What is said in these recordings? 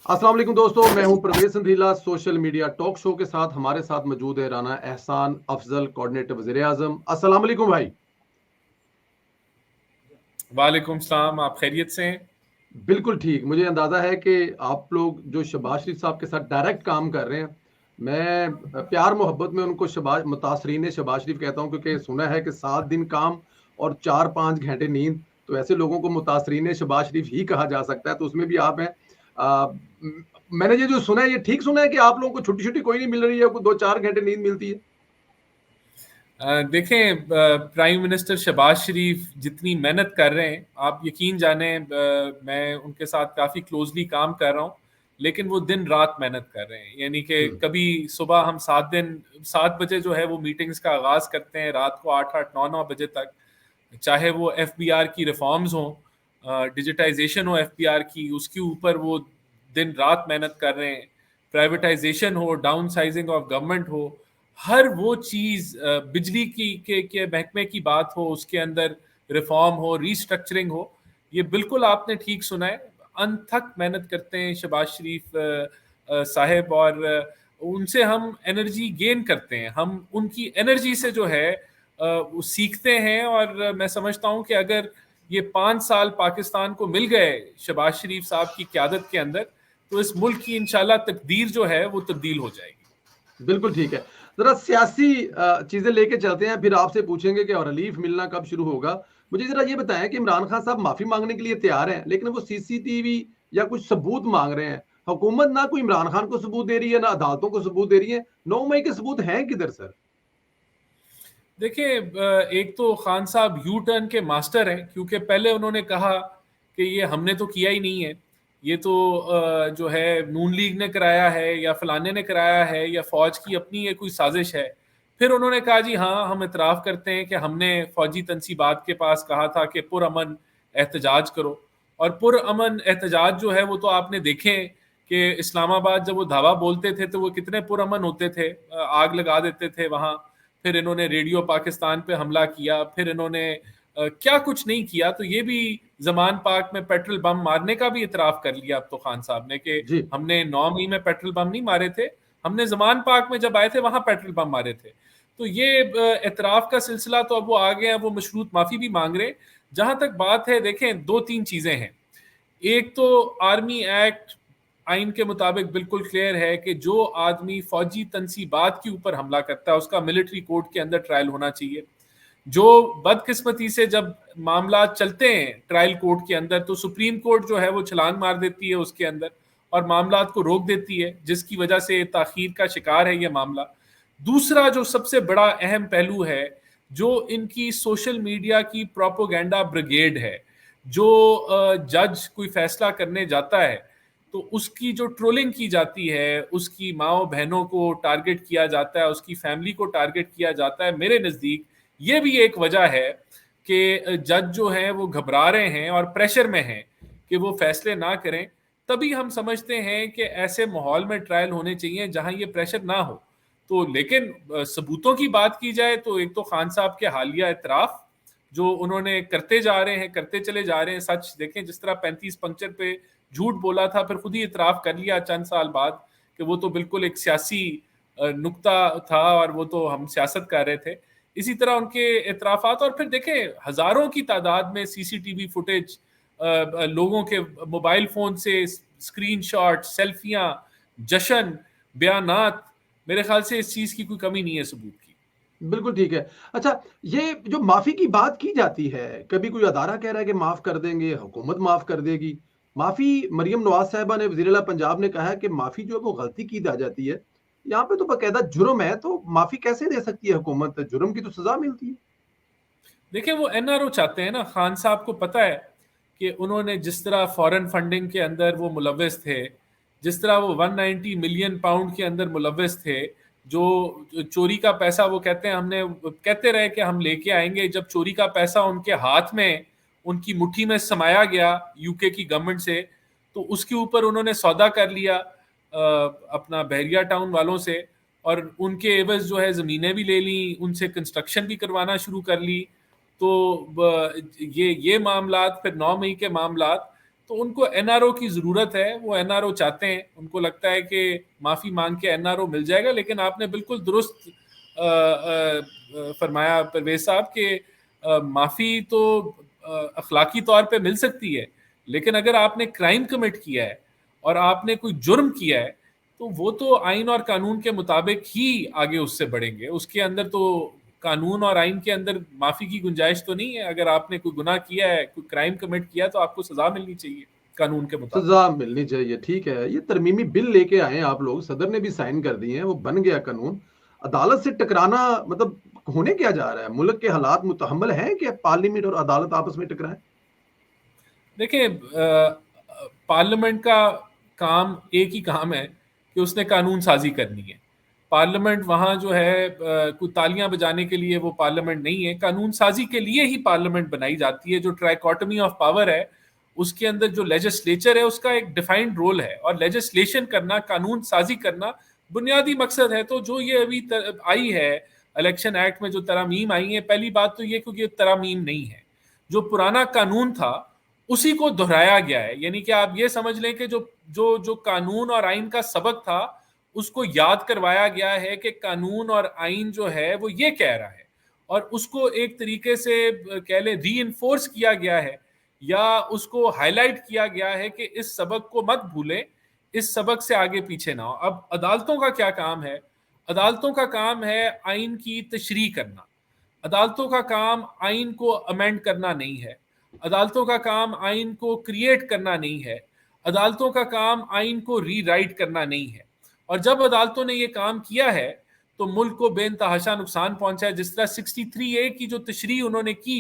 अस्सलाम वालेकुम दोस्तों, मैं हूं प्रवेश संधीला। सोशल मीडिया टॉक शो के साथ हमारे साथ मौजूद है राना एहसान अफजल, कोऑर्डिनेटर वजीर आजम। अस्सलाम वालेकुम भाई। वालेकुम सलाम। आप खैरियत से हैं? बिल्कुल ठीक। मुझे अंदाजा है कि आप लोग जो शहबाज शरीफ साहब के साथ डायरेक्ट काम कर रहे हैं, मैं प्यार मोहब्बत में उनको शहबाज मुतासरीन शहबाज शरीफ कहता हूं, क्योंकि सुना है कि 7 दिन काम और 4-5 घंटे नींद, तो ऐसे लोगों को मुतासरीन शहबाज शरीफ ही कहा जा सकता है। तो उसमें भी आप हैं। आ, म- मैंने ये जो सुना है, ये ठीक सुना है कि आप लोगों को छुट्टी छुट्टी कोई नहीं मिल रही है, आपको 2-4 घंटे नींद मिलती है? देखें, प्राइम मिनिस्टर शहबाज शरीफ जितनी मेहनत कर रहे हैं, आप यकीन जाने, मैं उनके साथ काफ़ी क्लोजली काम कर रहा हूँ। लेकिन वो दिन रात मेहनत कर रहे हैं, यानी कि हम्म। कभी सुबह हम 7 बजे जो है वो मीटिंग्स का आगाज़ करते हैं, रात को 8-8 9-9 बजे तक। चाहे वो एफबीआर की रिफॉर्म्स हों, डिजिटाइजेशन हो एफबीआर की, उसके ऊपर वो दिन रात मेहनत कर रहे हैं। प्राइवेटाइजेशन हो, डाउन साइजिंग ऑफ गवर्नमेंट हो, हर वो चीज़, बिजली की के महकमे की बात हो, उसके अंदर रिफॉर्म हो, रीस्ट्रक्चरिंग हो, ये बिल्कुल आपने ठीक सुना है। अनथक मेहनत करते हैं शहबाज शरीफ साहब, और उनसे हम एनर्जी गेन करते हैं। हम उनकी एनर्जी से जो है वो सीखते हैं। और मैं समझता हूं कि अगर ये 5 साल पाकिस्तान को मिल गए शहबाज शरीफ साहब की क़यादत के अंदर, तो इस मुल्क की इंशाल्लाह तकदीर जो है वो तब्दील हो जाएगी। बिल्कुल ठीक है। जरा सियासी चीजें लेके चलते हैं, फिर आपसे पूछेंगे कि और रिलीफ मिलना कब शुरू होगा। मुझे जरा ये बताएं कि इमरान खान साहब माफी मांगने के लिए तैयार हैं, लेकिन वो सीसीटीवी या कुछ सबूत मांग रहे हैं। हुकूमत ना कोई इमरान खान को सबूत दे रही है, ना अदालतों को सबूत दे रही है। 9 मई के सबूत हैं किधर सर? देखिए, एक तो खान साहब यू टर्न के मास्टर हैं, क्योंकि पहले उन्होंने कहा कि ये हमने तो किया ही नहीं है, ये तो जो है नून लीग ने कराया है या फलाने ने कराया है या फौज की अपनी ये कोई साजिश है। फिर उन्होंने कहा जी हाँ, हम इतराफ़ करते हैं कि हमने फौजी तनसीबात के पास कहा था कि पुरअमन एहतजाज करो। और पुरअमन एहतजाज जो है वो तो आपने देखे कि इस्लामाबाद जब वो धावा बोलते थे तो वो कितने पुरअमन होते थे, आग लगा देते थे वहाँ। फिर इन्होंने रेडियो पाकिस्तान पे हमला किया, फिर इन्होंने क्या कुछ नहीं किया। तो ये भी जमान पाक में पेट्रोल बम मारने का भी इतराफ कर लिया अब तो खान साहब ने, कि जी। हमने 9 मई में पेट्रोल बम नहीं मारे थे, हमने जमान पाक में जब आए थे वहां पेट्रोल बम मारे थे। तो ये इतराफ का सिलसिला तो अब वो आ गया, वो मशरूत माफी भी मांग रहे हैं। जहां तक बात है, देखें, 2-3 चीजें हैं। एक तो आर्मी एक्ट आइन के मुताबिक बिल्कुल क्लियर है कि जो आदमी फौजी तनसीबात के ऊपर हमला करता है उसका मिलिट्री कोर्ट के अंदर ट्रायल होना चाहिए। जो बदकिस्मती से जब मामला चलते हैं ट्रायल कोर्ट के अंदर, तो सुप्रीम कोर्ट जो है वो छलांग मार देती है उसके अंदर और मामला को रोक देती है, जिसकी वजह से ताखीर का शिकार है ये मामला। दूसरा जो सबसे बड़ा अहम पहलू है, जो इनकी सोशल मीडिया की प्रोपोगेंडा ब्रिगेड है। जो जज कोई फैसला करने जाता है तो उसकी जो ट्रोलिंग की जाती है, उसकी माओ बहनों को टारगेट किया जाता है, उसकी फैमिली को टारगेट किया जाता है। मेरे नज़दीक ये भी एक वजह है कि जज जो हैं वो घबरा रहे हैं और प्रेशर में हैं कि वो फैसले ना करें। तभी हम समझते हैं कि ऐसे माहौल में ट्रायल होने चाहिए जहां ये प्रेशर ना हो। तो लेकिन सबूतों की बात की जाए तो एक तो खान साहब के हालिया इतराफ जो उन्होंने करते जा रहे हैं, करते चले जा रहे हैं। सच देखें, जिस तरह 35 पंक्चर पे झूठ बोला था, फिर खुद ही इतराफ कर लिया चंद साल बाद कि वो तो बिल्कुल एक सियासी नुक्ता था और वो तो हम सियासत कर रहे थे। इसी तरह उनके इतराफात, और फिर देखें हजारों की तादाद में सीसीटीवी फुटेज, लोगों के मोबाइल फोन से स्क्रीनशॉट, सेल्फियां, जश्न, बयानात, मेरे ख्याल से इस चीज की कोई कमी नहीं है सबूत की। बिल्कुल ठीक है। अच्छा, ये जो माफ़ी की बात की जाती है, कभी कोई अदारा कह रहा है कि माफ़ कर देंगे, हुकूमत माफ़ कर देगी। माफ़ी मरियम नवाज़ साहिबा ने, वज़ीर आला पंजाब ने कहा है कि माफ़ी जो है वो गलती की जा जाती है। यहाँ पे तो बाकायदा जुर्म है, तो माफ़ी कैसे दे सकती है हुकूमत? जुर्म की तो सज़ा मिलती है। देखिए, वो एनआरओ चाहते हैं ना। खान साहब को पता है कि उन्होंने जिस तरह फॉरेन फंडिंग के अंदर वो मुलव्वस थे, जिस तरह वो 190 मिलियन पाउंड के अंदर मुलव्वस थे, जो चोरी का पैसा, वो कहते हैं हमने, कहते रहे कि हम लेके आएंगे, जब चोरी का पैसा उनके हाथ में, उनकी मुट्ठी में समाया गया यूके की गवर्नमेंट से, तो उसके ऊपर उन्होंने सौदा कर लिया अपना बहरिया टाउन वालों से। और उनके एवज जो है ज़मीनें भी ले ली, उनसे कंस्ट्रक्शन भी करवाना शुरू कर ली। तो ये मामलात, फिर 9 मई के मामलात, तो उनको एनआरओ की जरूरत है, वो एनआरओ चाहते हैं, उनको लगता है कि माफी मांग के एनआरओ मिल जाएगा। लेकिन आपने बिल्कुल दुरुस्त फरमाया परवेज साहब कि माफी तो अखलाकी तौर पे मिल सकती है, लेकिन अगर आपने क्राइम कमिट किया है और आपने कोई जुर्म किया है तो वो तो आइन और कानून के मुताबिक ही आगे उससे बढ़ेंगे। उसके अंदर तो कानून और आइन के अंदर माफी की गुंजाइश तो नहीं है। अगर आपने कोई गुनाह किया है, कोई क्राइम कमिट किया, तो आपको सजा मिलनी चाहिए कानून के मुताबिक। सजा मिलनी चाहिए, ठीक है। ये तरमीमी बिल लेके आए हैं आप लोग, सदर ने भी साइन कर दिए हैं, वो बन गया कानून। अदालत से टकराना मतलब होने क्या जा रहा है? मुल्क के हालात मुतहम्मल हैं कि पार्लियामेंट और अदालत आपस में टकराएं? देखिए, पार्लियामेंट का काम एक ही काम है कि उसने कानून साजी करनी है। पार्लियामेंट वहाँ जो है कोई तालियां बजाने के लिए वो पार्लियामेंट नहीं है। कानून साजी के लिए ही पार्लियामेंट बनाई जाती है। जो ट्राइकोटमी ऑफ पावर है, उसके अंदर जो लेजिस्लेचर है उसका एक डिफाइंड रोल है, और लेजिस्लेशन करना, कानून साजी करना बुनियादी मकसद है। तो जो ये अभी आई है इलेक्शन एक्ट में, जो तरामीम आई है, पहली बात तो ये क्योंकि तरामीम नहीं है, जो पुराना कानून था उसी को दोहराया गया है। यानी कि आप ये समझ लें कि जो जो जो कानून और आइन का सबक था उसको याद करवाया गया है कि कानून और आइन जो है वो ये कह रहा है, और उसको एक तरीके से कह लें री किया गया है, या उसको हाईलाइट किया गया है कि इस सबक को मत भूलें, इस सबक से आगे पीछे ना हो। अब अदालतों का क्या काम है? अदालतों का काम है आइन की तशरीह करना। अदालतों का काम आइन को अमेंड करना नहीं है। अदालतों का काम आइन को क्रिएट करना नहीं है। अदालतों का काम आइन को रीराइट करना नहीं है। और जब अदालतों ने ये काम किया है तो मुल्क को बेइंतहाशा नुकसान पहुंचा है। जिस तरह 63A की जो तशरीह उन्होंने की,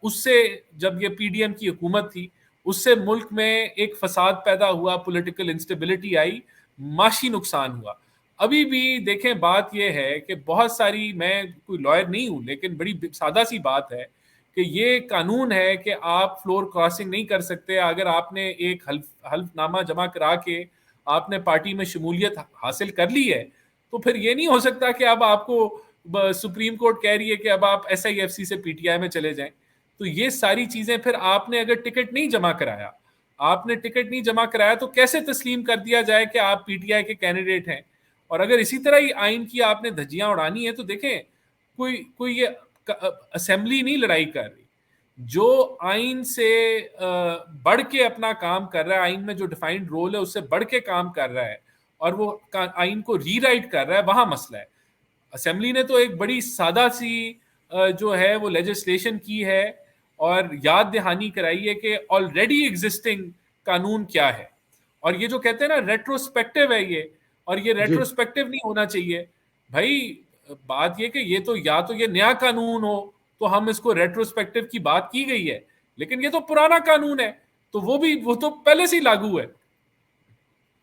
उससे, जब ये पीडीएम की हुकूमत थी, उससे मुल्क में एक फसाद पैदा हुआ, पॉलिटिकल इंस्टेबिलिटी आई, माशी नुकसान हुआ। अभी भी देखें, बात यह है कि बहुत सारी, मैं कोई लॉयर नहीं हूं लेकिन बड़ी सादा सी बात है कि ये कानून है कि आप फ्लोर क्रॉसिंग नहीं कर सकते। अगर आपने एक हल्फनामा जमा करा के आपने पार्टी में शमूलियत हासिल कर ली है, तो फिर ये नहीं हो सकता कि अब आपको सुप्रीम कोर्ट कह रही है कि अब आप SIFC से PTI में चले जाएं। तो ये सारी चीजें, फिर आपने अगर टिकट नहीं जमा कराया, आपने टिकट नहीं जमा कराया तो कैसे तस्लीम कर दिया जाए कि आप PTI के कैंडिडेट हैं? और अगर इसी तरह ही आइन की आपने धज्जियां उड़ानी है तो देखें, कोई कोई ये असेंबली नहीं लड़ाई कर रही। जो आइन से बढ़ के अपना काम कर रहा है, आइन में जो डिफाइंड रोल है उससे बढ़ के काम कर रहा है, और वो आइन को रीराइट कर रहा है, वहां मसला है। असेंबली ने तो एक बड़ी सादा सी जो है वो लेजिस्लेशन की है और याद दहानी कराई है कि ऑलरेडी एग्जिस्टिंग कानून क्या है। और ये जो कहते हैं ना रेट्रोस्पेक्टिव है ये, और ये जी, रेट्रोस्पेक्टिव नहीं होना चाहिए भाई। बात ये कि ये तो, या तो ये नया कानून हो तो हम इसको रेट्रोस्पेक्टिव की बात की गई है, लेकिन ये तो पुराना कानून है, तो वो तो पहले से ही लागू है।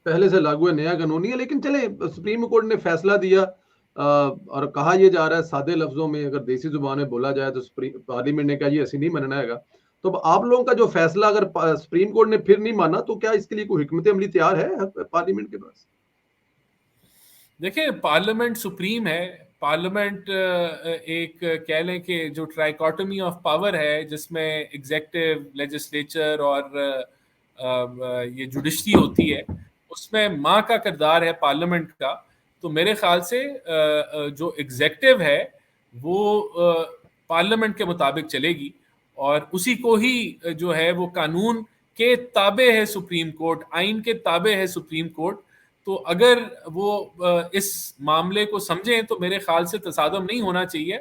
पहले से लागू है, नया कानून नहीं है। लेकिन चले, सुप्रीम कोर्ट ने फैसला दिया, और कहा यह जा रहा है सादे लफ्जों में, अगर देसी जुबान में बोला जाए तो पार्लियामेंट ने कहा ये ऐसे नहीं मानना है। तो अब आप लोगों का जो फैसला अगर सुप्रीम कोर्ट ने फिर नहीं माना, तो क्या इसके लिए कोई हिकमत अमली तैयार है पार्लियामेंट के पास? देखिए, पार्लियामेंट सुप्रीम है। पार्लियामेंट एक कह लें कि जो ट्राइकोटमी ऑफ पावर है, जिसमें एग्जेक्टिव, लेजिस्लेचर और ये जुडिशरी होती है, उसमें माँ का किरदार है पार्लियामेंट का। तो मेरे ख्याल से जो एग्जेक्टिव है वो पार्लियामेंट के मुताबिक चलेगी, और उसी को ही जो है वो कानून के ताबे है सुप्रीम कोर्ट, आइन के ताबे है सुप्रीम कोर्ट। तो अगर वो इस मामले को समझें तो मेरे ख्याल से तसादम नहीं होना चाहिए।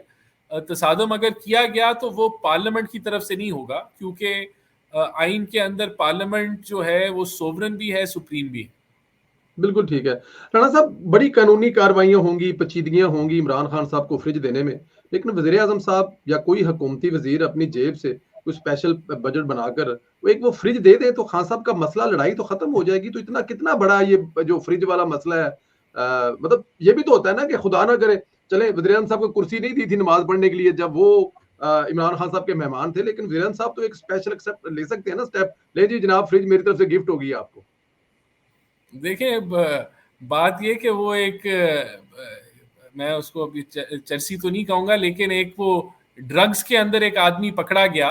तसादम अगर किया गया तो वो पार्लियामेंट की तरफ से नहीं होगा, क्योंकि आइन के अंदर पार्लियामेंट जो है वो सोवरन भी है, सुप्रीम भी है। बिल्कुल ठीक है। राणा साहब, बड़ी कानूनी कार्रवाइयां होंगी, पेचीदगियां होंगी इमरान खान साहब को फ्रिज देने में, लेकिन वजीर आजम साहब या कोई हुकूमती वजीर अपनी जेब से कोई स्पेशल बजट बनाकर वो फ्रिज दे दे तो खान साहब का मसला, लड़ाई तो खत्म हो जाएगी। तो इतना कितना बड़ा ये जो फ्रिज वाला मसला है, मतलब ये भी तो होता है ना कि खुदा ना करे, चले वजीर आजम साहब को कुर्सी नहीं दी थी नमाज पढ़ने के लिए जब वो इमरान खान साहब के मेहमान थे, लेकिन वजीर आजम साहब तो एक स्पेशल एक्सेप्ट ले सकते हैं ना स्टेप, ले जी जनाब फ्रिज मेरी तरफ से गिफ्ट होगी आपको। देखिए, बात ये कि वो एक, मैं उसको अभी चर्सी तो नहीं कहूंगा, लेकिन एक वो ड्रग्स के अंदर एक आदमी पकड़ा गया,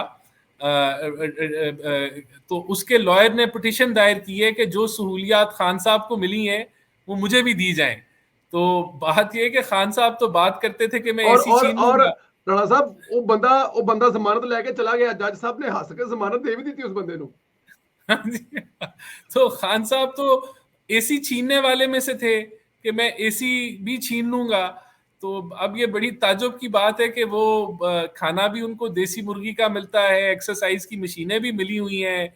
तो उसके लॉयर ने पिटीशन दायर की है कि जो सहूलियात खान साहब को मिली हैं वो मुझे भी दी जाएं। तो बात यह है कि खान साहब तो बात करते थे कि मैं एसी छीन और लूंगा। राणा साहब वो बंदा जमानत लेके चला गया, जज साहब ने हंस के जमानत दे भी दी थी उस बंदे को। तो खान साहब तो एसी छीनने वाले में से थे कि मैं एसी भी छीन लूंगा। तो अब ये बड़ी ताज्जुब की बात है कि वो खाना भी उनको देसी मुर्गी का मिलता है, एक्सरसाइज की मशीनें भी मिली हुई हैं,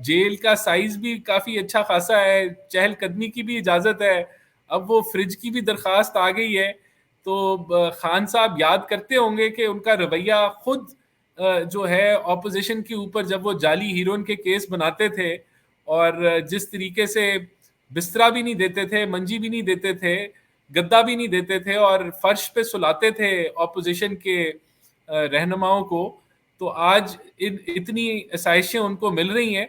जेल का साइज भी काफी अच्छा खासा है, चहलकदमी की भी इजाजत है। अब वो फ्रिज की भी दरखास्त आ गई है। तो खान साहब याद करते होंगे कि उनका रवैया खुद जो है ऑपोजिशन के ऊपर, जब वो जाली हीरोइन के केस बनाते थे और जिस तरीके से बिस्तरा भी नहीं देते थे, मंजी भी नहीं देते थे, गद्दा भी नहीं देते थे और फर्श पे सुलाते थे ऑपोजिशन के रहनुमाओं को, तो आज इतनी आसाइशें उनको मिल रही हैं।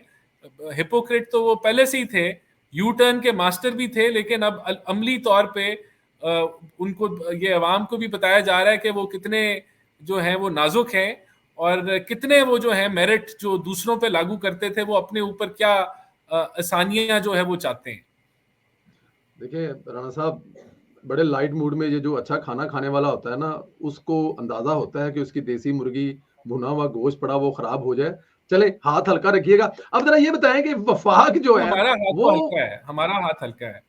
हिपोक्रेट तो वो पहले से ही थे, यू टर्न के मास्टर भी थे, लेकिन अब अमली तौर पे उनको ये अवाम को भी बताया जा रहा है कि वो कितने जो हैं वो नाजुक हैं और कितने वो जो है मेरिट जो दूसरों पे लागू करते थे वो अपने ऊपर क्या आसानियां जो है वो चाहते हैं। देखिए राणा साहब, बड़े लाइट मूड में ये जो अच्छा खाना खाने वाला होता है ना, उसको अंदाजा होता है कि उसकी देसी मुर्गी भुना हुआ गोश्त पड़ा वो खराब हो जाए। चले, हाथ हल्का रखिएगा। अब जरा ये बताएं कि वफाक जो है हमारा हाथ वो, तो हल्का है, हमारा हाथ हल्का है।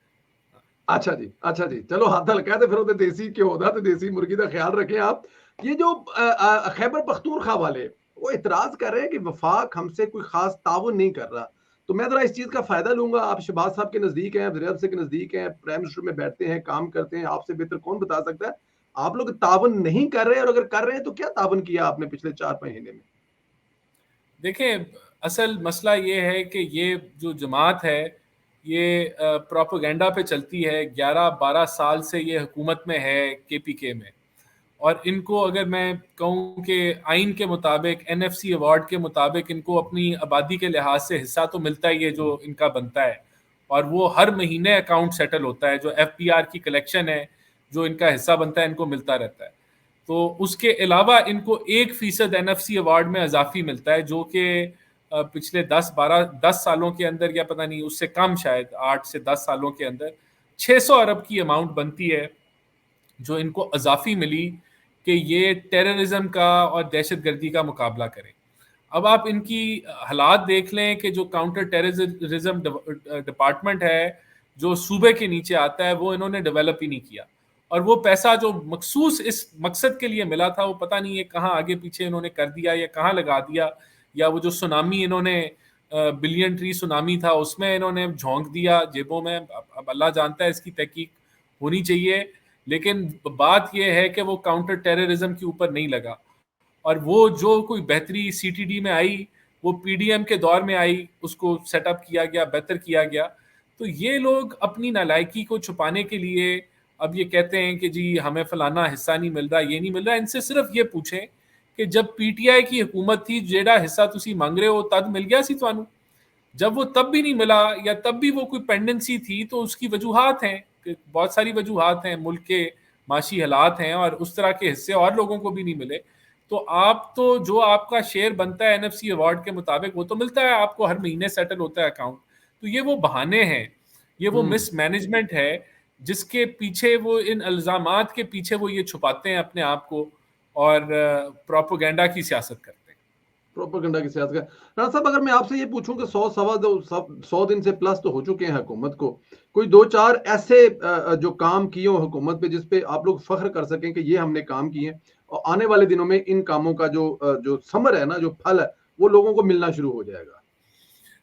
अच्छा जी, अच्छा जी, चलो हाथ हल्का है तो फिर वो देसी घ्यो दा ते देसी मुर्गी का ख्याल रखें आप। ये जो खैबर पख्तूनख्वा वाले वो इतराज कर रहे हैं कि वफाक हमसे कोई खास ताउन नहीं कर रहा, तो मैं जरा इस चीज का फायदा लूंगा। आप शहबाज साहब के नजदीक हैं, वज़ीर आज़म के नजदीक हैं, प्राइम मिनिस्टर में बैठते हैं, काम करते हैं, आपसे बेहतर कौन बता सकता है आप लोग ताउन नहीं कर रहे, और अगर कर रहे हैं तो क्या ताउन किया आपने पिछले 4 महीने में? देखें, असल मसला ये है कि ये जो जमात है ये प्रोपेगेंडा पे चलती है। 11-12 साल से ये हुकूमत में है, केपीके में, और इनको अगर मैं कहूँ कि आइन के मुताबिक, एनएफसी अवार्ड के मुताबिक, इनको अपनी आबादी के लिहाज से हिस्सा तो मिलता ही है जो इनका बनता है, और वो हर महीने अकाउंट सेटल होता है, जो एफपीआर की कलेक्शन है जो इनका हिस्सा बनता है इनको मिलता रहता है। तो उसके अलावा इनको 1% एनएफसी अवार्ड में इजाफी मिलता है, जो कि पिछले 10 सालों के अंदर, या पता नहीं उससे कम, शायद 8 से 10 सालों के अंदर 600 अरब की अमाउंट बनती है जो इनको इजाफी मिली कि ये टेररिज्म का और दहशतगर्दी का मुकाबला करें। अब आप इनकी हालात देख लें कि जो काउंटर टेररिज्म डिपार्टमेंट है जो सूबे के नीचे आता है वो इन्होंने डेवलप ही नहीं किया, और वो पैसा जो मखसूस इस मकसद के लिए मिला था वो पता नहीं है कहाँ आगे पीछे इन्होंने कर दिया या कहाँ लगा दिया, या वो जो सुनामी इन्होंने बिलियन ट्री सुनामी था उसमें इन्होंने झोंक दिया जेबों में। अब अल्लाह जानता है, इसकी तहकीक होनी चाहिए, लेकिन बात यह है कि वो काउंटर टेररिज्म के ऊपर नहीं लगा, और वो जो कोई बेहतरी सीटीडी में आई वो पीडीएम के दौर में आई, उसको सेटअप किया गया, बेहतर किया गया। तो ये लोग अपनी नालायकी को छुपाने के लिए अब ये कहते हैं कि जी हमें फलाना हिस्सा नहीं मिल रहा, ये नहीं मिल रहा। इनसे सिर्फ ये पूछें कि जब पीटीआई की हुकूमत थी, जेड़ा हिस्सा तुसी मांग रहे हो तद मिल गया सी तुहानू? जब वो तब भी नहीं मिला, या तब भी वो कोई पेंडेंसी थी, तो उसकी वजूहात हैं कि बहुत सारी वजूहात हैं, मुल्क के माशी हालात हैं, और उस तरह के हिस्से और लोगों को भी नहीं मिले। तो आप तो जो आपका शेयर बनता है एनएफसी अवार्ड के मुताबिक वो तो मिलता है आपको, हर महीने सेटल होता है अकाउंट। तो ये वो बहाने हैं, ये वो मिसमैनेजमेंट है जिसके पीछे वो, इन इल्जामात के पीछे वो ये छुपाते हैं अपने आप को और प्रोपेगेंडा की सियासत करते हैं। प्रोपेगेंडा की सियासत का। राणा साहब, अगर मैं आपसे ये पूछूं कि 100 दिन से प्लस तो हो चुके हैं हुकूमत को, कोई 2-4 ऐसे जो काम किए हो हुकूमत पे जिस पे आप लोग फख्र कर सकें कि ये हमने काम किए, और आने वाले दिनों में इन कामों का जो समर है ना, जो फल है, वो लोगों को मिलना शुरू हो जाएगा?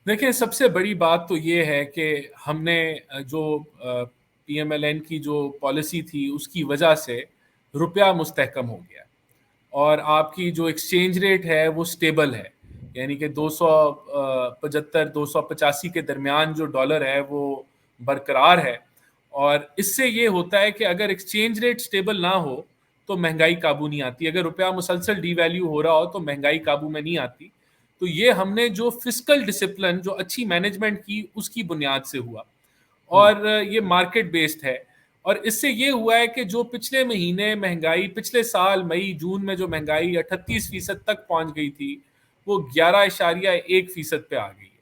देखिए, सबसे बड़ी बात तो ये है कि हमने जो पीएमएलएन की जो पॉलिसी थी उसकी वजह से रुपया मुस्तहकम हो गया, और आपकी जो एक्सचेंज रेट है वो स्टेबल है, यानी कि 275-285 के दरमियान जो डॉलर है वो बरकरार है। और इससे ये होता है कि अगर एक्सचेंज रेट स्टेबल ना हो तो महंगाई काबू नहीं आती, अगर रुपया मुसलसल डीवैल्यू हो रहा हो तो महंगाई काबू में नहीं आती। तो ये हमने जो फिस्कल डिसिप्लिन, जो अच्छी मैनेजमेंट की, उसकी बुनियाद से हुआ, और ये मार्केट बेस्ड है। और इससे ये हुआ है कि जो पिछले महीने महंगाई, पिछले साल मई जून में जो महंगाई 38% तक पहुंच गई थी, वो 11.1% पे आ गई है।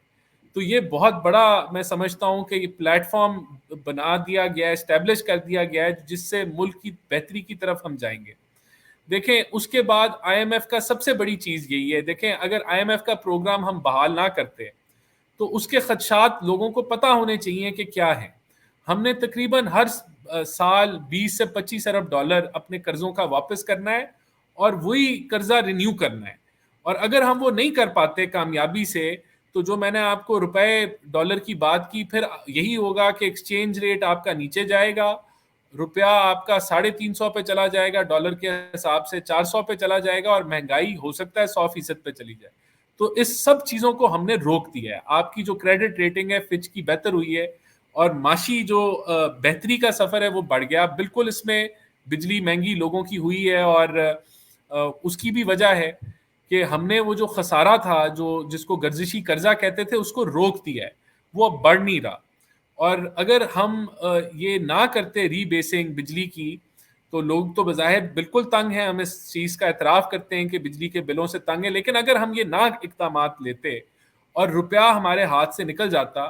तो ये बहुत बड़ा मैं समझता हूं कि ये प्लेटफॉर्म बना दिया गया है, एस्टेब्लिश कर दिया गया है, जिससे मुल्क की बेहतरी की तरफ हम जाएंगे। देखें, उसके बाद आईएमएफ का सबसे बड़ी चीज यही है, देखें अगर आईएमएफ का प्रोग्राम हम बहाल ना करते तो उसके खदशात लोगों को पता होने चाहिए कि क्या है। हमने तकरीबन हर साल 20 से 25 अरब डॉलर अपने कर्जों का वापस करना है और वही कर्जा रिन्यू करना है। और अगर हम वो नहीं कर पाते कामयाबी से, तो जो मैंने आपको रुपए डॉलर की बात की, फिर यही होगा कि एक्सचेंज रेट आपका नीचे जाएगा, रुपया आपका 350 पे चला जाएगा, डॉलर के हिसाब से 400 पे चला जाएगा, और महंगाई हो सकता है 100% पे चली जाए। तो इस सब चीजों को हमने रोक दिया है। आपकी जो क्रेडिट रेटिंग है फिच की बेहतर हुई है, और माशी जो बेहतरी का सफर है वो बढ़ गया। बिल्कुल इसमें बिजली महंगी लोगों की हुई है, और उसकी भी वजह है कि हमने वो जो खसारा था, जो जिसको गर्जिशी कर्जा कहते थे, उसको रोक दिया है, वो अब बढ़ नहीं रहा। और अगर हम ये ना करते रीबेसिंग बिजली की, तो लोग तो बज़ाहिर बिल्कुल तंग हैं, हम इस चीज़ का एतराफ़ करते हैं कि बिजली के बिलों से तंग है, लेकिन अगर हम ये ना इक़दामात लेते और रुपया हमारे हाथ से निकल जाता,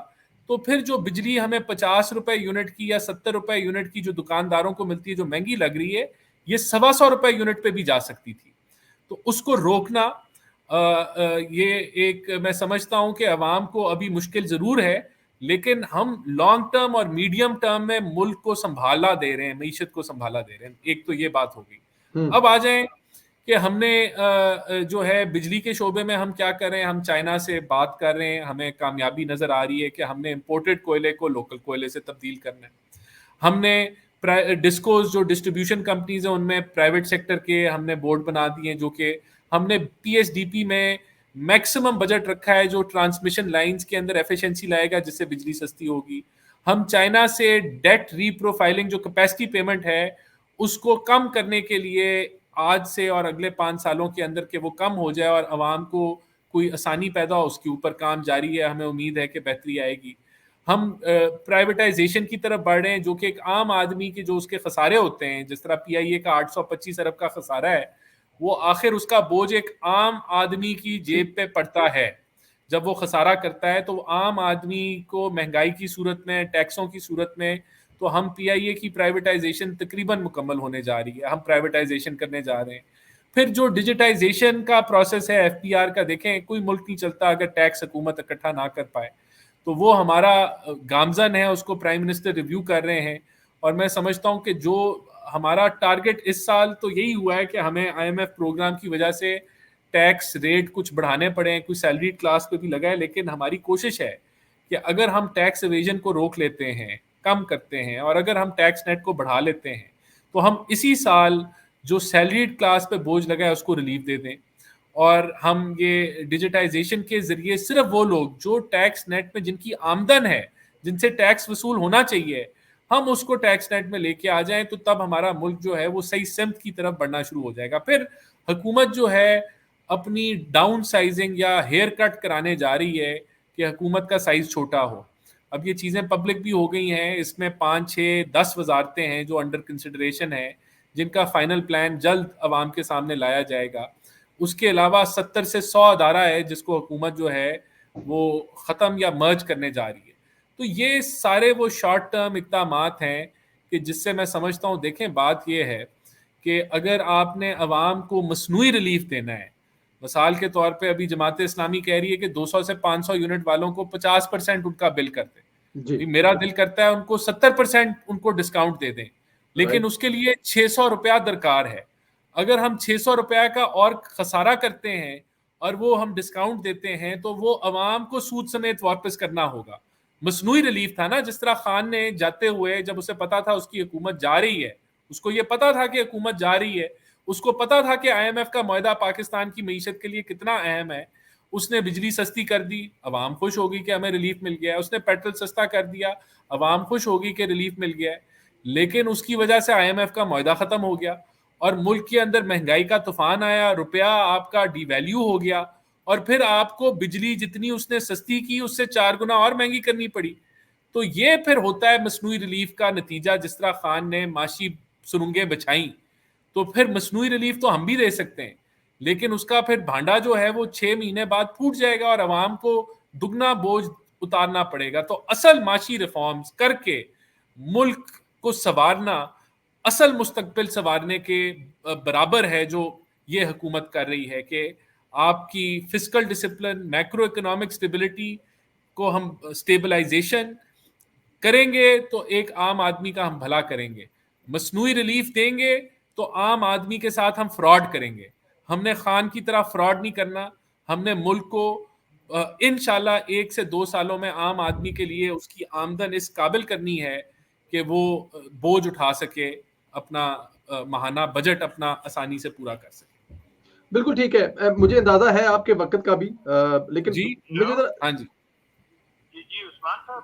तो फिर जो बिजली हमें 50 रुपए यूनिट की या 70 रुपए यूनिट की जो दुकानदारों को मिलती है, जो महंगी लग रही है, ये 125 रुपए यूनिट पे भी जा सकती थी। तो उसको रोकना, ये एक मैं समझता हूं कि अवाम को अभी मुश्किल जरूर है, लेकिन हम लॉन्ग टर्म और मीडियम टर्म में मुल्क को संभाला दे रहे हैं, मीशत को संभाला दे रहे हैं। एक तो ये बात होगी। अब आ जाएं कि हमने जो है बिजली के शोबे में हम क्या कर रहे हैं। हम चाइना से बात कर रहे हैं, हमें कामयाबी नजर आ रही है कि हमने इंपोर्टेड कोयले को लोकल कोयले से तब्दील करना है। हमने डिस्कोज जो डिस्ट्रीब्यूशन कंपनीज हैं उनमें प्राइवेट सेक्टर के हमने बोर्ड बना दिए, जो कि हमने पीएसडीपी में मैक्सिमम बजट रखा है जो ट्रांसमिशन लाइंस के अंदर एफिशिएंसी लाएगा, जिससे बिजली सस्ती होगी। हम चाइना से डेट रीप्रोफाइलिंग जो कैपेसिटी पेमेंट है उसको कम करने के लिए आज से और अगले 5 सालों के अंदर के वो कम हो जाए और आवाम को कोई आसानी पैदा हो, उसके ऊपर काम जारी है। हमें उम्मीद है कि बेहतरी आएगी। हम प्राइवेटाइजेशन की तरफ बढ़ रहे हैं, जो कि एक आम आदमी के जो उसके खसारे होते हैं, जिस तरह पीआईए का 825 अरब का खसारा है, वो आखिर उसका बोझ एक आम आदमी की जेब पे पड़ता है। जब वो खसारा करता है तो आम आदमी को महंगाई की सूरत में, टैक्सों की सूरत में, तो हम पीआईए की प्राइवेटाइजेशन तकरीबन मुकम्मल होने जा रही है, हम प्राइवेटाइजेशन करने जा रहे हैं। फिर जो डिजिटाइजेशन का प्रोसेस है एफपीआर का, देखें कोई मुल्क नहीं चलता अगर टैक्स हुकूमत इकट्ठा ना कर पाए। तो वो हमारा गामजन है, उसको प्राइम मिनिस्टर रिव्यू कर रहे हैं। और मैं समझता हूं कि जो हमारा टारगेट इस साल तो यही हुआ है कि हमें आईएमएफ प्रोग्राम की वजह से टैक्स रेट कुछ बढ़ाने पड़े, कुछ सैलरी क्लास पे भी लगा है, लेकिन हमारी कोशिश है कि अगर हम टैक्स एवेजन को रोक लेते हैं, कम करते हैं, और अगर हम टैक्स नेट को बढ़ा लेते हैं, तो हम इसी साल जो सैलरीड क्लास पे बोझ लगा है उसको रिलीफ दे दें। और हम ये डिजिटाइजेशन के जरिए सिर्फ वो लोग जो टैक्स नेट में जिनकी आमदन है, जिनसे टैक्स वसूल होना चाहिए, हम उसको टैक्स नेट में लेके आ जाएं, तो तब हमारा मुल्क जो है वो सही सिमत की तरफ बढ़ना शुरू हो जाएगा। फिर हुकूमत जो है अपनी डाउन साइजिंग या हेयर कट कराने जा रही है कि हुकूमत का साइज छोटा हो। अब ये चीज़ें पब्लिक भी हो गई हैं, इसमें 5, 6, 10 वजारतें हैं जो अंडर कंसिडरेशन है, जिनका फाइनल प्लान जल्द अवाम के सामने लाया जाएगा। उसके अलावा 70 से 100 अदारा है जिसको हुकूमत जो है वो ख़त्म या मर्ज करने जा रही है। तो ये सारे वो शॉर्ट टर्म इक़दामात हैं कि जिससे मैं समझता हूँ, देखें बात ये है कि अगर आपने अवाम को मसनूई रिलीफ देना है, मिसाल के तौर पे अभी जमात इस्लामी कह रही है कि 200 से 500 यूनिट वालों को 50% उनका बिल कर दें। मेरा दिल करता है उनको 70% उनको डिस्काउंट दे दें, लेकिन उसके लिए 600 रुपया दरकार है। अगर हम 600 रुपया का और खसारा करते हैं और वो हम डिस्काउंट देते हैं, तो वो अवाम को सूद समेत वापस करना होगा। मसनूई रिलीफ था ना, जिस तरह खान ने जाते हुए, जब उसे पता था उसकी हुकूमत जा रही है, उसको ये पता था कि हुकूमत जा रही है, उसको पता था कि आईएमएफ का मुआहदा पाकिस्तान की मीशत के लिए कितना अहम है, उसने बिजली सस्ती कर दी, अवाम खुश होगी कि हमें रिलीफ मिल गया है। उसने पेट्रोल सस्ता कर दिया, अवाम खुश होगी कि रिलीफ मिल गया है। लेकिन उसकी वजह से आईएमएफ का मुआहदा खत्म हो गया और मुल्क के अंदर महंगाई का तूफान आया, रुपया आपका डिवैल्यू हो गया, और फिर आपको बिजली जितनी उसने सस्ती की उससे 4 गुना और महंगी करनी पड़ी। तो ये फिर होता है मसनूई रिलीफ का नतीजा। जिस तरह खान ने माशी सुरंगें बिछाई, तो फिर मसनूई रिलीफ तो हम भी दे सकते हैं, लेकिन उसका फिर भांडा जो है वो 6 महीने बाद फूट जाएगा और आवाम को दुगना बोझ उतारना पड़ेगा। तो असल माशी रिफॉर्म्स करके मुल्क को संवारना असल मुस्तकबिल संवारने के बराबर है जो ये हुकूमत कर रही है कि आपकी fiscal discipline, macro economic stability को हम स्टेबलाइजेशन करेंगे तो एक आम आदमी का हम भला करेंगे। मसनूई रिलीफ देंगे तो आम आदमी के साथ हम फ्रॉड करेंगे। हमने खान की तरह फ्रॉड नहीं करना। हमने मुल्क को इंशाल्लाह 1 से 2 सालों में आम आदमी के लिए उसकी आमदन इस काबिल करनी है कि वो बोझ उठा सके, अपना माहाना बजट अपना आसानी से पूरा कर सके। बिल्कुल ठीक है। मुझे अंदाजा है आपके वक्त का भी, लेकिन जी, मुझे जरा, हाँ जी, जी उस्मान साहब।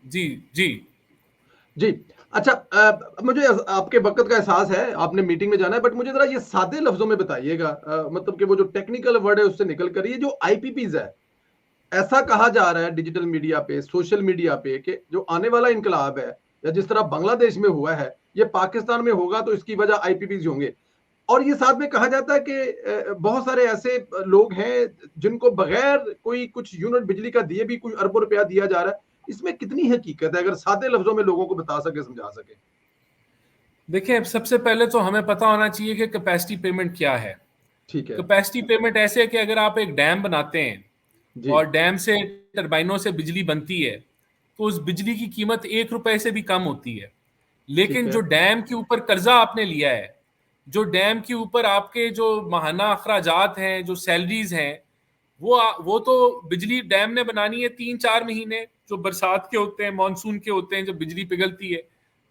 जी, जी, जी, अच्छा, मुझे आपके वक़्त का एहसास है, आपने मीटिंग में जाना है, बट मुझे ज़रा ये सादे लफ्ज़ों में बताइएगा, मतलब कि वो जो टेक्निकल वर्ड है उससे निकल कर, ये जो आईपीपीज़ है, ऐसा कहा जा रहा है डिजिटल मीडिया पे, सोशल मीडिया पे, कि जो आने वाला इनकलाब है, या जिस तरह बांग्लादेश में हुआ है, ये पाकिस्तान में होगा तो इसकी वजह आईपीपीज़ होंगे। और ये साथ में कहा जाता है कि बहुत सारे ऐसे लोग हैं जिनको बगैर कोई कुछ यूनिट बिजली का दिए भी कोई अरबों रुपया दिया जा रहा है। इसमें कितनी हकीकत है, अगर सादे लफ्जों में लोगों को बता सके, समझा सके? देखिए सबसे पहले तो हमें पता होना चाहिए कि कैपेसिटी पेमेंट क्या है। ठीक है। कैपेसिटी पेमेंट ऐसे है कि अगर आप एक डैम बनाते हैं जी। और डैम से टरबाइनों से बिजली बनती है तो उस बिजली की कीमत 1 रुपए से भी कम होती है। ठीक लेकिन है। जो डैम के ऊपर कर्जा आपने लिया है, जो डैम के ऊपर आपके जो माहाना अखराजात हैं, जो सैलरीज हैं, वो तो बिजली डैम ने बनानी है 3-4 महीने, जो बरसात के होते हैं, मानसून के होते हैं, जब बिजली पिघलती है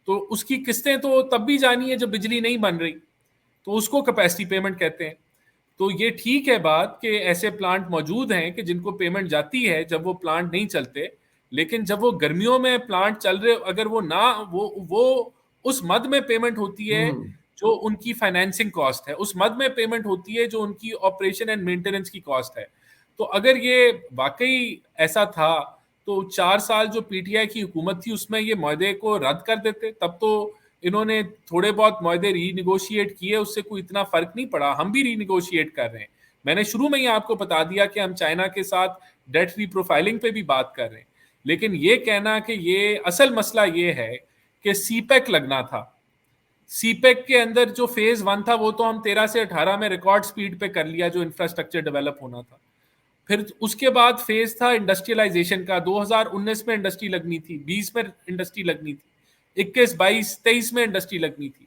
तो उसकी किस्तें तो तब भी जानी है जब बिजली नहीं बन रही, तो उसको कैपेसिटी पेमेंट कहते हैं। तो ये ठीक है बात कि ऐसे प्लांट मौजूद हैं कि जिनको पेमेंट जाती है जब वो प्लांट नहीं चलते, लेकिन जब वो गर्मियों में प्लांट चल रहे, अगर वो ना वो उस मद में पेमेंट होती है हम्म। जो उनकी फाइनेंसिंग कॉस्ट है, उस मद में पेमेंट होती है जो उनकी ऑपरेशन एंड मेंटेनेंस की कॉस्ट है। तो अगर ये वाकई ऐसा था तो 4 साल जो पीटीआई की हुकूमत थी उसमें ये मुआहदे को रद्द कर देते, तब तो इन्होंने थोड़े बहुत मुआहदे रीनिगोशिएट किए, उससे कोई इतना फर्क नहीं पड़ा। हम भी रीनिगोशिएट कर रहे हैं। मैंने शुरू में ही आपको बता दिया कि हम चाइना के साथ डेट रीप्रोफाइलिंग पे भी बात कर रहे हैं। लेकिन ये कहना कि ये असल मसला ये है कि सीपेक लगना था, सीपेक के अंदर जो फेज 1 था वो तो हम 13 से 18 में रिकॉर्ड स्पीड पे कर लिया, जो इंफ्रास्ट्रक्चर डेवलप होना था। फिर उसके बाद फेज था इंडस्ट्रियलाइजेशन का, 2019 में इंडस्ट्री लगनी थी, 20 में इंडस्ट्री लगनी थी, 21, 22, 23 में इंडस्ट्री लगनी थी।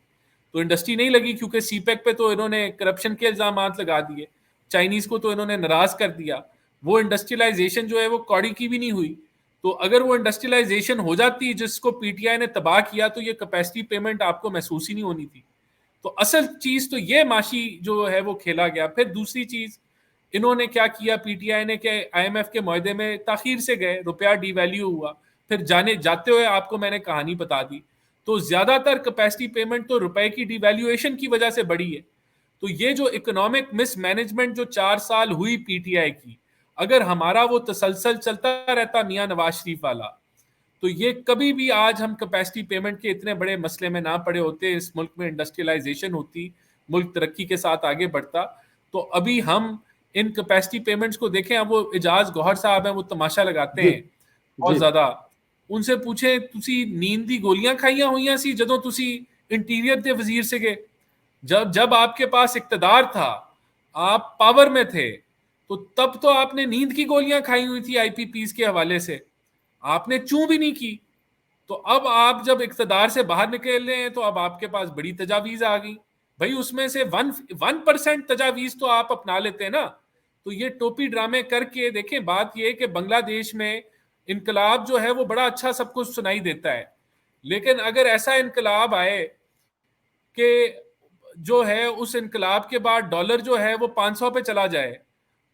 तो इंडस्ट्री नहीं लगी क्योंकि सीपेक पे तो इन्होंने करप्शन के इल्जाम लगा दिए, चाइनीज को तो इन्होंने नाराज कर दिया। वो इंडस्ट्रियलाइजेशन जो है वो कौड़ी की भी नहीं हुई। तो अगर वो इंडस्ट्रियलाइजेशन हो जाती जिसको पीटीआई ने तबाह किया तो ये कैपेसिटी पेमेंट आपको महसूस ही नहीं होनी थी। तो असल चीज तो ये माशी जो है वो खेला गया। फिर दूसरी चीज इन्होंने क्या किया, पीटीआई ने, कि आईएमएफ के मुआहदे में ताखीर से गए, रुपया डिवैल्यू हुआ, फिर जाते हुए आपको मैंने कहानी बता दी। तो ज्यादातर कैपेसिटी पेमेंट तो रुपए की डिवैल्यूएशन की वजह से बढ़ी है। तो ये जो इकोनॉमिक मिसमैनेजमेंट जो 4 साल हुई पीटीआई की, अगर हमारा वो तसलसल चलता रहता मियां नवाज शरीफ वाला, तो ये कभी भी आज हम कैपेसिटी पेमेंट के इतने बड़े मसले में ना पड़े होते, इस मुल्क में इंडस्ट्रियलाइजेशन होती, मुल्क तरक्की के साथ आगे बढ़ता। तो अभी हम इन कैपेसिटी पेमेंट्स को देखें, अब वो एजाज गौहर साहब हैं, वो तमाशा लगाते जी। हैं बहुत जी। ज्यादा। उनसे पूछे तुसी नींद दी गोलियां खाइयां हुई सी जदों तुसी इंटीरियर के वजीर से गए, जब जब आपके पास इक्तदार था, आप पावर में थे, तो तब तो आपने नींद की गोलियां खाई हुई थी आईपीपीज के हवाले से, आपने चूं भी नहीं की। तो अब आप जब इक्तदार से बाहर निकल रहे हैं तो अब आपके पास बड़ी तजावीज आ गई। भाई उसमें से 1% तजावीज तो आप अपना लेते हैं ना। तो ये टोपी ड्रामे करके देखें, बात ये है कि बांग्लादेश में इनकलाब जो है वो बड़ा अच्छा सब कुछ सुनाई देता है, लेकिन अगर ऐसा इनकलाब आए कि जो है उस इनकलाब के बाद डॉलर जो है वो 500 पे चला जाए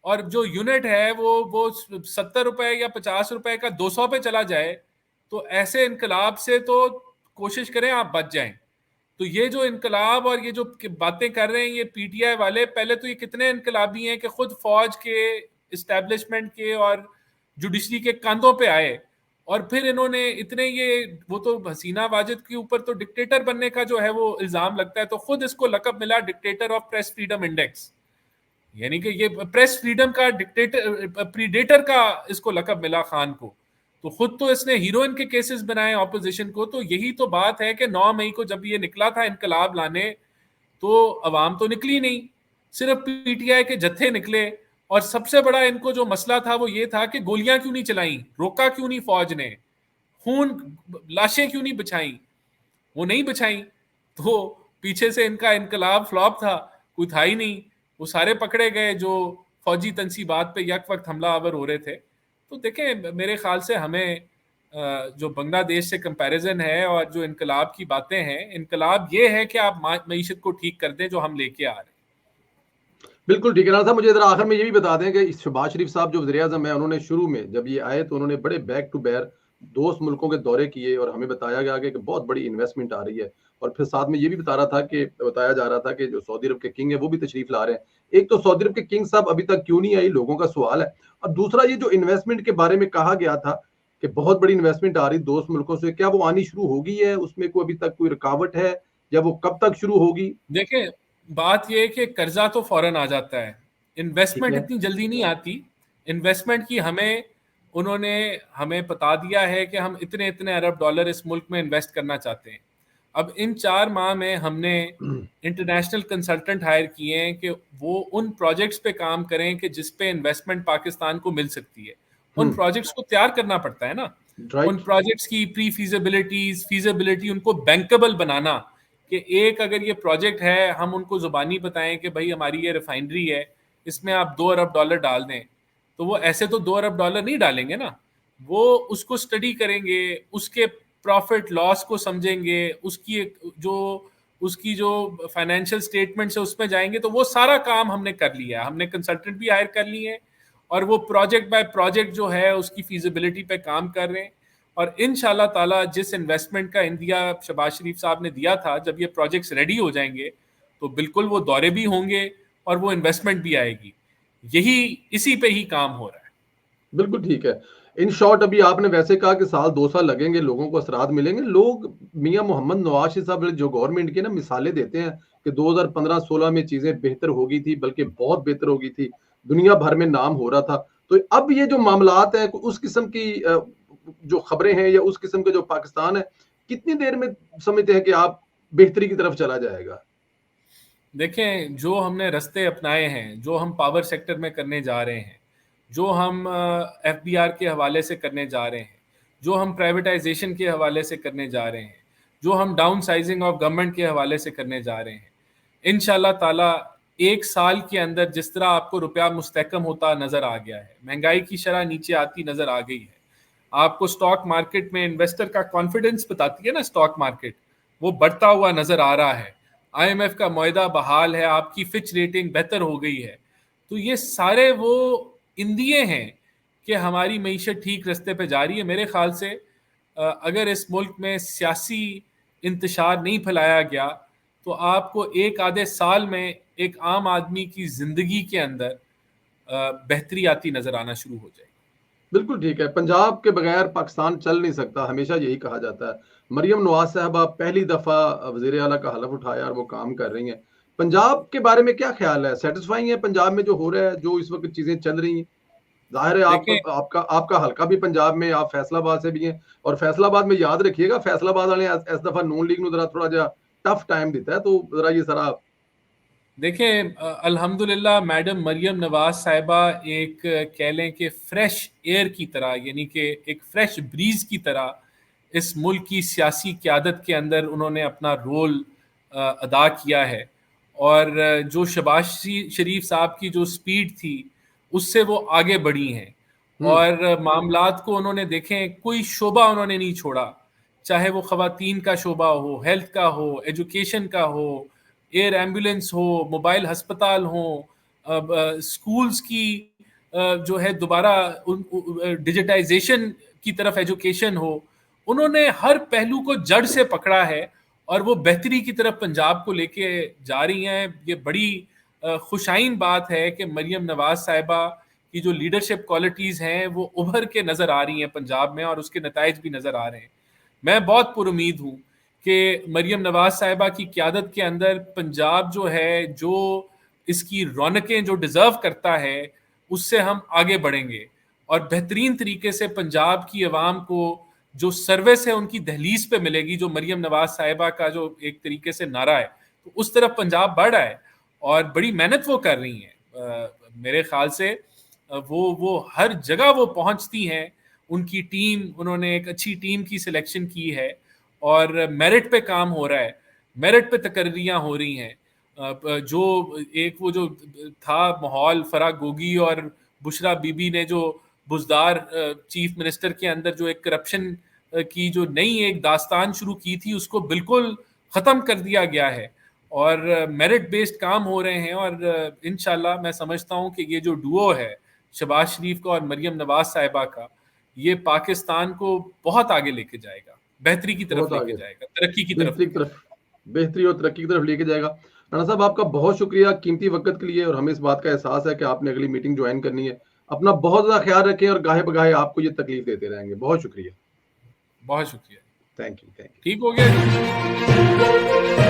और जो यूनिट है वो 70 रुपए या 50 रुपए का 200 पे चला जाए, तो ऐसे इनकलाब से तो कोशिश करें आप बच जाएं। तो ये जो इनकलाब और ये जो बातें कर रहे हैं ये पीटीआई वाले, पहले तो ये कितने इनकलाबी हैं कि खुद फौज के, इस्टेब्लिशमेंट के और जुडिशरी के कंधों पे आए, और फिर इन्होंने इतने ये, वो तो हसीना वाजिद के ऊपर तो डिक्टेटर बनने का जो है वो इल्जाम लगता है, तो खुद इसको लकब मिला dictator of press freedom index. यानी कि ये प्रेस फ्रीडम का डिक्टेटर प्रीडेटर का इसको लकब मिला खान को। तो खुद तो इसने हीरोइन के केसेस बनाए ऑपोजिशन को। तो यही तो बात है कि 9 मई को जब ये निकला था इनकलाब लाने, तो अवाम तो निकली नहीं, सिर्फ पीटीआई के जत्थे निकले। और सबसे बड़ा इनको जो मसला था वो ये था कि गोलियां क्यों नहीं चलाई, रोका क्यों नहीं फौज ने, खून लाशें क्यों नहीं बचाई, वो नहीं बचाई। तो पीछे से इनका इनकलाब फ्लॉप था, कोई था ही नहीं। वो सारे पकड़े गए जो फौजी तनसीबात पे यक वक्त हमलावर हो रहे थे। तो देखें, मेरे ख्याल से हमें जो बांग्लादेश से कंपैरिजन है और जो इनकलाब की बातें हैं, इनकलाब ये है कि आप मईशत को ठीक कर दें जो हम लेके आ रहे हैं। बिल्कुल ठीक है। राना साहब, मुझे जरा आखिर में ये भी बता दें कि शहबाज शरीफ साहब जो वज़ीर आज़म है, उन्होंने शुरू में जब ये आए तो उन्होंने बड़े बैक टू बैक दोस्त मुल्कों के दौरे किए और हमें बताया गया कि बहुत बड़ी इन्वेस्टमेंट आ रही है। और फिर साथ में ये भी बताया जा रहा था कि जो सऊदी अरब के किंग है वो भी तशरीफ ला रहे हैं। एक तो सऊदी अरब के किंग साहब अभी तक क्यों नहीं आई, लोगों का सवाल है। और दूसरा ये जो इन्वेस्टमेंट के बारे में कहा गया था कि बहुत बड़ी इन्वेस्टमेंट आ रही दोस्त मुल्कों से, क्या वो आनी शुरू हो गई है? उसमें कोई अभी तक कोई रुकावट है या वो कब तक शुरू होगी? देखें, बात यह है कि कर्जा तो फौरन आ जाता है, ठीक इन्वेस्टमेंट है। इतनी जल्दी नहीं आती। इन्वेस्टमेंट की उन्होंने हमें बता दिया है कि हम इतने इतने अरब डॉलर इस मुल्क में इन्वेस्ट करना चाहते हैं। अब इन 4 माह में हमने इंटरनेशनल कंसल्टेंट हायर किए हैं कि वो उन प्रोजेक्ट्स पे काम करें कि जिस पे इन्वेस्टमेंट पाकिस्तान को मिल सकती है। उन प्रोजेक्ट्स को तैयार करना पड़ता है ना, उन राइट। प्रोजेक्ट्स की प्री फीजिबिलिटी, उनको बैंकेबल बनाना। कि एक अगर ये प्रोजेक्ट है, हम उनको जुबानी बताएं कि भाई हमारी ये रिफाइनरी है, इसमें आप 2 अरब डॉलर डाल दें, तो वो ऐसे तो 2 अरब डॉलर नहीं डालेंगे ना। वो उसको स्टडी करेंगे, उसके प्रॉफिट लॉस को समझेंगे, उसकी जो फाइनेंशियल स्टेटमेंट्स है उसमें जाएंगे। तो वो सारा काम हमने कर लिया है, हमने कंसल्टेंट भी हायर कर लिए हैं और वो प्रोजेक्ट बाय प्रोजेक्ट जो है उसकी फीजिबिलिटी पे काम कर रहे हैं। और इंशाल्लाह ताला जिस इन्वेस्टमेंट का इंडिया शहबाज शरीफ साहब ने दिया था, जब ये प्रोजेक्ट्स रेडी हो जाएंगे तो बिल्कुल वो दौरे भी होंगे और वो इन्वेस्टमेंट भी आएगी। इसी पे ही काम हो रहा है। बिल्कुल ठीक है। इन शॉर्ट, अभी आपने वैसे कहा कि साल 2 साल लगेंगे, लोगों को असरात मिलेंगे। लोग मियां मोहम्मद नवाज शरीफ साहब जो गवर्नमेंट की ना मिसालें देते हैं कि 2015-16 में चीजें बेहतर हो गई थी, बल्कि बहुत बेहतर हो गई थी, दुनिया भर में नाम हो रहा था। तो अब ये जो मामलात हैं, उस किस्म की जो खबरें हैं या उस किस्म का जो पाकिस्तान है, कितनी देर में समझते हैं कि आप बेहतरी की तरफ चला जाएगा? देखें, जो हमने रास्ते अपनाए हैं, जो हम पावर सेक्टर में करने जा रहे हैं, जो हम एफबीआर के हवाले से करने जा रहे हैं, जो हम प्राइवेटाइजेशन के हवाले से करने जा रहे हैं, जो हम डाउन साइजिंग ऑफ गवर्नमेंट के हवाले से करने जा रहे हैं, इंशाल्लाह ताला 1 साल के अंदर जिस तरह आपको रुपया मुस्तहकम होता नजर आ गया है, महंगाई की शरह नीचे आती नजर आ गई है, आपको स्टॉक मार्केट में इन्वेस्टर का कॉन्फिडेंस बताती है ना, स्टॉक मार्केट वो बढ़ता हुआ नजर आ रहा है, आईएमएफ का मुआहदा बहाल है, आपकी फिच रेटिंग बेहतर हो गई है। तो ये सारे वो इंदिए हैं कि हमारी मईशत ठीक रास्ते पे जा रही है। मेरे ख्याल से अगर इस मुल्क में सियासी इंतशार नहीं फैलाया गया तो आपको एक आधे साल में एक आम आदमी की जिंदगी के अंदर बेहतरी आती नजर आना शुरू हो जाएगी। बिल्कुल ठीक है। पंजाब के बगैर पाकिस्तान चल नहीं सकता, हमेशा यही कहा जाता है। मरियम नवाज साहबा पहली दफा वजीर आला का हलफ उठाया और वो काम कर रही हैं। पंजाब के बारे में क्या ख्याल है? सेटिस्फाइंग है पंजाब में जो हो रहा है, जो इस वक्त चीजें चल रही हैं? जाहिर है देखें, आपका आपका हल्का भी पंजाब में, आप फैसलाबाद से भी हैं। और फैसलाबाद में याद रखिएगा, फैसलाबाद वाले इस दफा नून लीग जरा थोड़ा जा टफ टाइम देता है, तो जरा ये सारा देखें, अल्हम्दुलिल्लाह मैडम मरियम नवाज साहिबा एक कह लें कि फ्रेश एयर की तरह, यानी कि एक फ्रेश ब्रीज की तरह इस मुल्क की सियासी क़यादत के अंदर उन्होंने अपना रोल अदा किया है। और जो शहबाज शरीफ साहब की जो स्पीड थी उससे वो आगे बढ़ी हैं हम्म। और मामलात को उन्होंने देखें, कोई शोबा उन्होंने नहीं छोड़ा, चाहे वो ख़वातीन का शोबा हो, हेल्थ का हो, एजुकेशन का हो, एयर एम्बुलेंस हो, मोबाइल अस्पताल हो, स्कूल्स की जो है दोबारा डिजिटाइजेशन की तरफ एजुकेशन हो। उन्होंने हर पहलू को जड़ से पकड़ा है और वो बेहतरी की तरफ पंजाब को लेके जा रही हैं। ये बड़ी खुशाइन बात है कि मरियम नवाज साहिबा की जो लीडरशिप क्वालिटीज़ हैं वो उभर के नज़र आ रही हैं पंजाब में और उसके नताइज भी नज़र आ रहे हैं। मैं बहुत पुरुमीद हूँ कि मरियम नवाज साहिबा की क़यादत के अंदर पंजाब जो है, जो इसकी रौनकें जो डिजर्व करता है उससे हम आगे बढ़ेंगे और बेहतरीन तरीके से पंजाब की आवाम को जो सर्विस है उनकी दहलीज पे मिलेगी, जो मरियम नवाज साहिबा का जो एक तरीके से नारा है, तो उस तरफ पंजाब बढ़ रहा है और बड़ी मेहनत वो कर रही हैं। मेरे ख्याल से वो हर जगह वो पहुंचती हैं, उनकी टीम, उन्होंने एक अच्छी टीम की सिलेक्शन की है और मेरिट पे काम हो रहा है, मेरिट पे तकर्रियां हो रही हैं। जो एक वो जो था माहौल, फराह गोगी और बुशरा बीबी ने जो बुजदार चीफ मिनिस्टर के अंदर जो एक करप्शन की जो नई एक दास्तान शुरू की थी, उसको बिल्कुल ख़त्म कर दिया गया है और मेरिट बेस्ड काम हो रहे हैं। और इंशाल्लाह मैं समझता हूं कि ये जो डुओ है शहबाज शरीफ का और मरियम नवाज साहिबा का, ये पाकिस्तान को बहुत आगे लेके जाएगा, बेहतरी की तरफ बहुत लेके आगे, जाएगा, तरक्की की तरफ बेहतरी की तरफ, बेहतरी और तरक्की की तरफ लेके जाएगा। राणा साहब, आपका बहुत शुक्रिया कीमती वक्त के लिए, और हमें इस बात का एहसास है कि आपने अगली मीटिंग ज्वाइन करनी है। अपना बहुत ज्यादा ख्याल रखें और गाहे बगाहे आपको ये तकलीफ देते रहेंगे। बहुत शुक्रिया। बहुत शुक्रिया। Thank you. ठीक हो गया।